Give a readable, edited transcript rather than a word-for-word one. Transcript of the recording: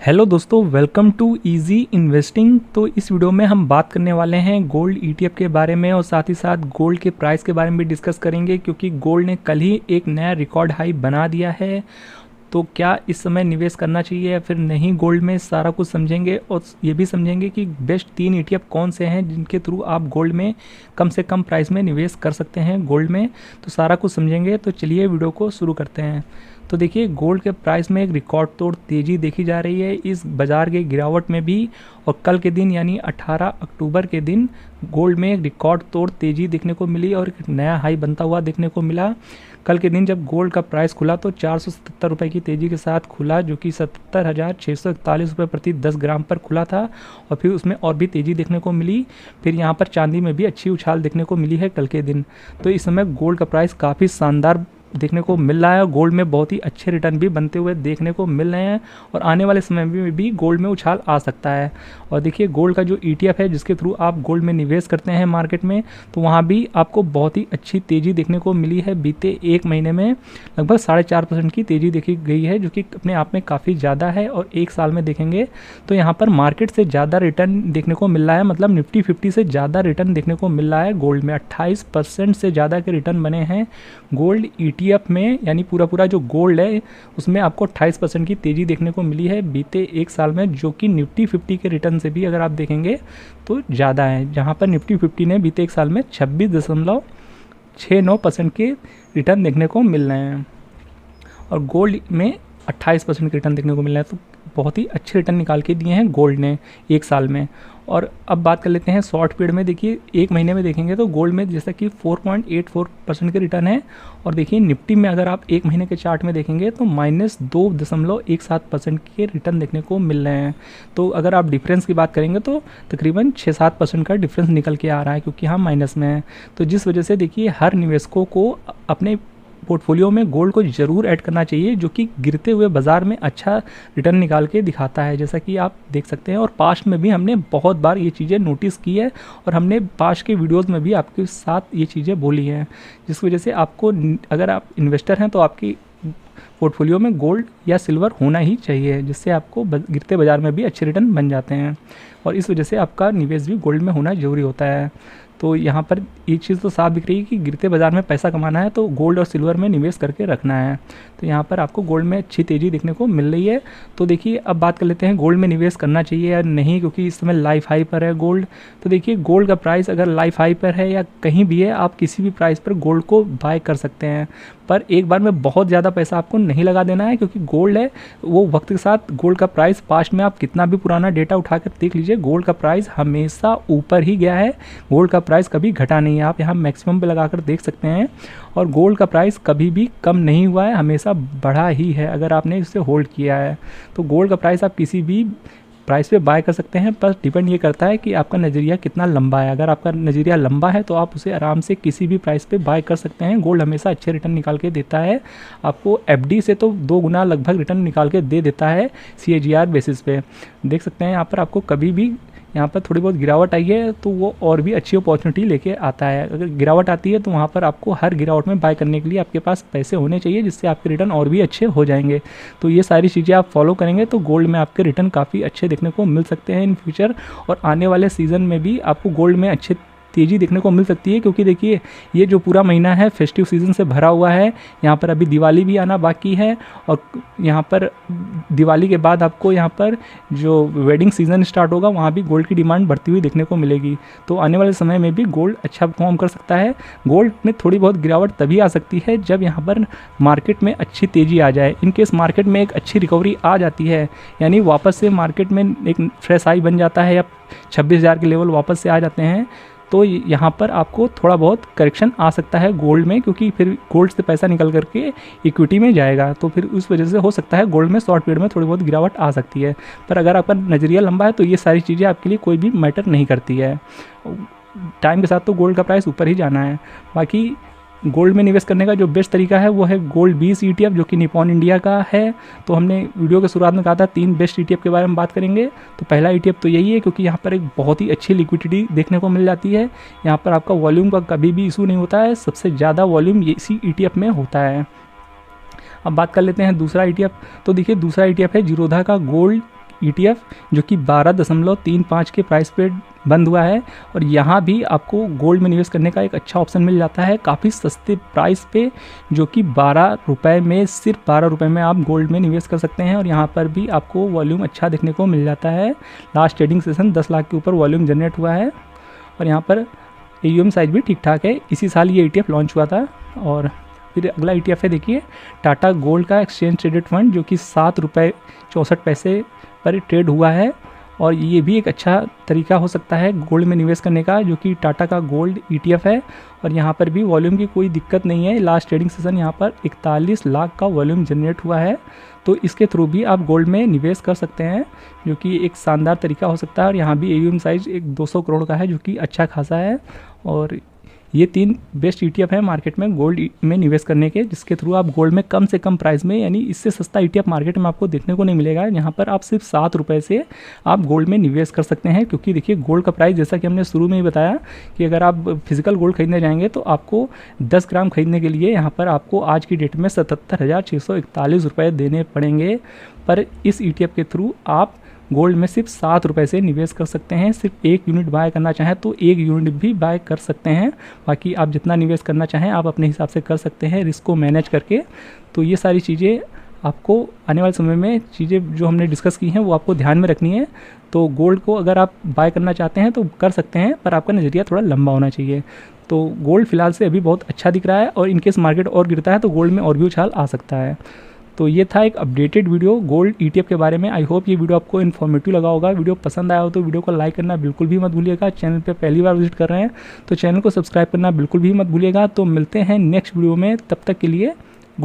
Hello दोस्तों, welcome to easy investing. तो इस वीडियो में हम बात करने वाले हैं गोल्ड ईटीएफ के बारे में और साथ ही साथ गोल्ड के प्राइस के बारे में भी डिस्कस करेंगे, क्योंकि गोल्ड ने कल ही एक नया रिकॉर्ड हाई बना दिया है। तो क्या इस समय निवेश करना चाहिए या फिर नहीं, गोल्ड में सारा कुछ समझेंगे और ये भी समझेंगे कि बेस्ट 3 ईटीएफ कौन से हैं जिनके थ्रू आप गोल्ड में कम से कम प्राइस में निवेश कर सकते हैं गोल्ड में। तो सारा कुछ समझेंगे, तो चलिए वीडियो को शुरू करते हैं। तो देखिए, गोल्ड के प्राइस में एक रिकॉर्ड तोड़ तेज़ी देखी जा रही है इस बाज़ार के गिरावट में भी। और कल के दिन यानी 18 अक्टूबर के दिन गोल्ड में एक रिकॉर्ड तोड़ तेज़ी देखने को मिली और एक नया हाई बनता हुआ देखने को मिला। कल के दिन जब गोल्ड का प्राइस खुला तो 477 रुपये की तेज़ी के साथ खुला, जो कि 70,641 रुपये प्रति 10 ग्राम पर खुला था। और फिर उसमें और भी तेज़ी देखने को मिली। फिर यहाँ पर चांदी में भी अच्छी उछाल देखने को मिली है कल के दिन। तो इस समय गोल्ड का प्राइस काफ़ी शानदार देखने को मिल रहा है। गोल्ड में बहुत ही अच्छे रिटर्न भी बनते हुए देखने को मिल रहे हैं और आने वाले समय में भी गोल्ड में उछाल आ सकता है। और देखिए, गोल्ड का जो ईटीएफ है जिसके थ्रू आप गोल्ड में निवेश करते हैं मार्केट में, तो वहाँ भी आपको बहुत ही अच्छी तेज़ी देखने को मिली है। बीते एक महीने में लगभग 4.5% की तेज़ी देखी गई है, जो कि अपने आप में काफ़ी ज़्यादा है। और एक साल में देखेंगे तो यहाँ पर मार्केट से ज़्यादा रिटर्न देखने को मिल रहा है, मतलब निफ्टी 50 से ज़्यादा रिटर्न देखने को मिल रहा है। गोल्ड में 28% से ज़्यादा के रिटर्न बने हैं गोल्ड ईटीएफ में, यानी पूरा जो गोल्ड है उसमें आपको 28% की तेज़ी देखने को मिली है बीते एक साल में, जो कि निफ्टी 50 के रिटर्न से भी अगर आप देखेंगे तो ज़्यादा है। जहां पर निफ्टी 50 ने बीते एक साल में 26.69% के रिटर्न देखने को मिल रहे हैं और गोल्ड में 28% के रिटर्न देखने को मिल रहे हैं। तो बहुत ही अच्छे रिटर्न निकाल के दिए हैं गोल्ड ने एक साल में। और अब बात कर लेते हैं शॉर्ट पीरियड में। देखिए, एक महीने में देखेंगे तो गोल्ड में जैसा कि 4.84% के रिटर्न है। और देखिए, निफ्टी में अगर आप एक महीने के चार्ट में देखेंगे तो -2.17% के रिटर्न देखने को मिल रहे हैं। तो अगर आप डिफरेंस की बात करेंगे तो तकरीबन 6-7% का डिफरेंस निकल के आ रहा है, क्योंकि हम माइनस में हैं। तो जिस वजह से देखिए, हर निवेशकों को अपने पोर्टफोलियो में गोल्ड को ज़रूर ऐड करना चाहिए, जो कि गिरते हुए बाज़ार में अच्छा रिटर्न निकाल के दिखाता है, जैसा कि आप देख सकते हैं। और पास्ट में भी हमने बहुत बार ये चीज़ें नोटिस की है और हमने पास्ट के वीडियोस में भी आपके साथ ये चीज़ें बोली हैं, जिस वजह से आपको, अगर आप इन्वेस्टर हैं तो आपकी पोर्टफोलियो में गोल्ड या सिल्वर होना ही चाहिए, जिससे आपको गिरते बाज़ार में भी अच्छे रिटर्न बन जाते हैं। और इस वजह से आपका निवेश भी गोल्ड में होना ज़रूरी होता है। तो यहाँ पर ये चीज़ तो साफ दिख रही है कि गिरते बाज़ार में पैसा कमाना है तो गोल्ड और सिल्वर में निवेश करके रखना है। तो यहाँ पर आपको गोल्ड में अच्छी तेज़ी देखने को मिल रही है। तो देखिए, अब बात कर लेते हैं गोल्ड में निवेश करना चाहिए या नहीं, क्योंकि इस समय लाइफ हाई पर है गोल्ड। तो देखिए, गोल्ड का प्राइस अगर लाइफ हाई पर है या कहीं भी है, आप किसी भी प्राइस पर गोल्ड को बाय कर सकते हैं। पर एक बार में बहुत ज़्यादा पैसा आपको नहीं लगा देना है, क्योंकि गोल्ड है वो वक्त के साथ गोल्ड का प्राइस, पास्ट में आप कितना भी पुराना डेटा उठाकर देख लीजिए, गोल्ड का प्राइस हमेशा ऊपर ही गया है। गोल्ड का प्राइस कभी घटा नहीं है, आप यहाँ मैक्सिमम पे लगाकर देख सकते हैं। और गोल्ड का प्राइस कभी भी कम नहीं हुआ है, हमेशा बढ़ा ही है अगर आपने इसे होल्ड किया है। तो गोल्ड का प्राइस आप किसी भी प्राइस पे बाय कर सकते हैं, पर डिपेंड ये करता है कि आपका नज़रिया कितना लंबा है। अगर आपका नज़रिया लंबा है तो आप उसे आराम से किसी भी प्राइस पे बाय कर सकते हैं। गोल्ड हमेशा अच्छे रिटर्न निकाल के देता है, आपको एफडी से तो 2 गुना लगभग रिटर्न निकाल के दे देता है CAGR बेसिस पे। देख सकते हैं यहाँ पर आपको कभी भी यहाँ पर थोड़ी बहुत गिरावट आई है तो वो और भी अच्छी अपॉर्चुनिटी लेके आता है। अगर गिरावट आती है तो वहाँ पर आपको हर गिरावट में बाय करने के लिए आपके पास पैसे होने चाहिए, जिससे आपके रिटर्न और भी अच्छे हो जाएंगे। तो ये सारी चीज़ें आप फॉलो करेंगे तो गोल्ड में आपके रिटर्न काफ़ी अच्छे देखने को मिल सकते हैं इन फ्यूचर। और आने वाले सीज़न में भी आपको गोल्ड में अच्छे तेज़ी देखने को मिल सकती है, क्योंकि देखिए, ये जो पूरा महीना है फेस्टिव सीज़न से भरा हुआ है। यहाँ पर अभी दिवाली भी आना बाकी है और यहाँ पर दिवाली के बाद आपको यहाँ पर जो वेडिंग सीज़न स्टार्ट होगा वहाँ भी गोल्ड की डिमांड बढ़ती हुई देखने को मिलेगी। तो आने वाले समय में भी गोल्ड अच्छा परफॉर्म कर सकता है। गोल्ड में थोड़ी बहुत गिरावट तभी आ सकती है जब यहाँ पर मार्केट में अच्छी तेज़ी आ जाए। इनकेस मार्केट में एक अच्छी रिकवरी आ जाती है, यानी वापस से मार्केट में एक फ्रेश हाई बन जाता है या 26,000 के लेवल वापस से आ जाते हैं, तो यहाँ पर आपको थोड़ा बहुत करेक्शन आ सकता है गोल्ड में, क्योंकि फिर गोल्ड से पैसा निकल करके इक्विटी में जाएगा। तो फिर उस वजह से हो सकता है गोल्ड में शॉर्ट पीरियड में थोड़ी बहुत गिरावट आ सकती है। पर अगर आपका नज़रिया लंबा है तो ये सारी चीज़ें आपके लिए कोई भी मैटर नहीं करती है। टाइम के साथ तो गोल्ड का प्राइस ऊपर ही जाना है। बाकी गोल्ड में निवेश करने का जो बेस्ट तरीका है वो है गोल्ड 20 ETF, जो कि निपॉन इंडिया का है। तो हमने वीडियो के शुरुआत में कहा था 3 बेस्ट ETF के बारे में बात करेंगे। तो पहला ETF तो यही है, क्योंकि यहाँ पर एक बहुत ही अच्छी लिक्विडिटी देखने को मिल जाती है। यहाँ पर आपका वॉल्यूम का कभी भी इशू नहीं होता है, सबसे ज़्यादा वॉल्यूम इसी ETF में होता है। अब बात कर लेते हैं दूसरा ETF। तो देखिए, दूसरा ETF है जीरोधा का गोल्ड ETF जो कि 12.35 के प्राइस पे बंद हुआ है। और यहाँ भी आपको गोल्ड में निवेश करने का एक अच्छा ऑप्शन मिल जाता है काफ़ी सस्ते प्राइस पे, जो कि 12 रुपये में, सिर्फ 12 रुपये में आप गोल्ड में निवेश कर सकते हैं। और यहाँ पर भी आपको वॉल्यूम अच्छा देखने को मिल जाता है। लास्ट ट्रेडिंग सेशन 10 लाख के ऊपर वॉल्यूम जनरेट हुआ है और यहाँ पर AUM साइज भी ठीक ठाक है। इसी साल ये ETF लॉन्च हुआ था। और फिर अगला ETF है देखिए टाटा गोल्ड का एक्सचेंज ट्रेडेड फंड, जो कि 7 रुपये 64 पैसे पर ट्रेड हुआ है। और ये भी एक अच्छा तरीका हो सकता है गोल्ड में निवेश करने का, जो कि टाटा का गोल्ड ETF है। और यहाँ पर भी वॉल्यूम की कोई दिक्कत नहीं है। लास्ट ट्रेडिंग सेशन यहाँ पर 41 लाख का वॉल्यूम जनरेट हुआ है। तो इसके थ्रू भी आप गोल्ड में निवेश कर सकते हैं, जो कि एक शानदार तरीका हो सकता है। और यहाँ भी AUM साइज एक 200 करोड़ का है, जो कि अच्छा खासा है। और ये 3 बेस्ट ETF है मार्केट में गोल्ड में निवेश करने के, जिसके थ्रू आप गोल्ड में कम से कम प्राइस में, यानी इससे सस्ता ETF मार्केट में आपको देखने को नहीं मिलेगा। यहाँ पर आप सिर्फ 7 रुपये से आप गोल्ड में निवेश कर सकते हैं। क्योंकि देखिए गोल्ड का प्राइस, जैसा कि हमने शुरू में ही बताया कि अगर आप फिजिकल गोल्ड खरीदने जाएंगे तो आपको 10 ग्राम खरीदने के लिए यहाँ पर आपको आज की डेट में 77,641 रुपये देने पड़ेंगे। पर इस ETF के थ्रू आप गोल्ड में सिर्फ 7 रुपये से निवेश कर सकते हैं। सिर्फ 1 यूनिट बाय करना चाहें तो 1 यूनिट भी बाय कर सकते हैं। बाकी आप जितना निवेश करना चाहें आप अपने हिसाब से कर सकते हैं, रिस्क को मैनेज करके। तो ये सारी चीज़ें आपको आने वाले समय में, चीज़ें जो हमने डिस्कस की हैं वो आपको ध्यान में रखनी है। तो गोल्ड को अगर आप बाय करना चाहते हैं तो कर सकते हैं, पर आपका नज़रिया थोड़ा लंबा होना चाहिए। तो गोल्ड फिलहाल से अभी बहुत अच्छा दिख रहा है और इनकेस मार्केट और गिरता है तो गोल्ड में और भी उछाल आ सकता है। तो ये था एक अपडेटेड वीडियो गोल्ड ETF के बारे में। आई होप ये वीडियो आपको इन्फॉर्मेटिव लगा होगा। वीडियो पसंद आया हो तो वीडियो को लाइक करना बिल्कुल भी मत भूलिएगा। चैनल पे पहली बार विजिट कर रहे हैं तो चैनल को सब्सक्राइब करना बिल्कुल भी मत भूलिएगा। तो मिलते हैं नेक्स्ट वीडियो में, तब तक के लिए